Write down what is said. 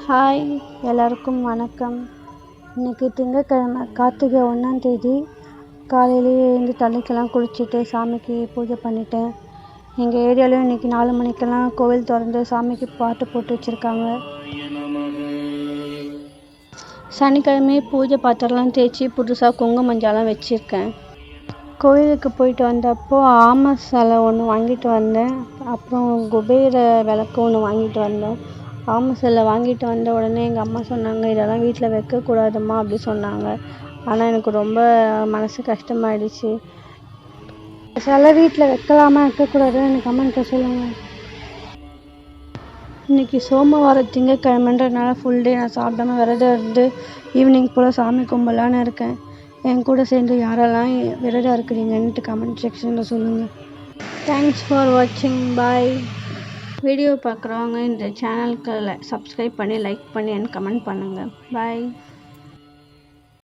Hi, எல்லாருக்கும் வணக்கம். இன்றைக்கி திங்கட்கிழமை கார்த்திகை 1ஆம் தேதி. காலையிலேயே எழுந்து தலைக்கெல்லாம் குளிச்சுட்டு சாமிக்கு பூஜை பண்ணிட்டேன். எங்கள் ஏரியாவிலும் இன்றைக்கி 4 மணிக்கெல்லாம் கோவில் திறந்து சாமிக்கு பாட்டு போட்டு வச்சுருக்காங்க. சனிக்கிழமை பூஜை பாத்திரம்லாம் தேய்ச்சி புதுசாக குங்குமஞ்சாலாம் வச்சுருக்கேன். கோயிலுக்கு போயிட்டு வந்தப்போ ஆமை சிலை ஒன்று வாங்கிட்டு வந்தேன். அப்புறம் குபேர விளக்கு ஒன்று வாங்கிட்டு வந்தேன். ஆமை சிலை வாங்கிட்டு வந்த உடனே எங்கள் அம்மா சொன்னாங்க, இதெல்லாம் வீட்டில் வைக்கக்கூடாதும்மா அப்படி சொன்னாங்க. ஆனால் எனக்கு ரொம்ப மனசு கஷ்டமாயிடுச்சு. சிலை வீட்டில் வைக்கலாமா வைக்கக்கூடாதுன்னு எனக்கு கமெண்ட்டில் சொல்லுங்கள். இன்றைக்கி சோமவாரம் திங்கட்கிழமைன்றதுனால ஃபுல் டே நான் சாப்பிடாம விரதம் இருந்து ஈவினிங் போல் சாமி கும்பலான்னு இருக்கேன். என் கூட சேர்ந்து யாரெல்லாம் விரதம் இருக்கிறீங்கன்ட்டு கமெண்ட் செக்ஷனில் சொல்லுங்கள். தேங்க்ஸ் ஃபார் வாட்சிங். பாய். வீடியோ பார்க்குறவங்க இந்த சேனலுக்கு சப்ஸ்கிரைப் பண்ணி லைக் பண்ணி எனக்கு கமெண்ட் பண்ணுங்கள். பாய்.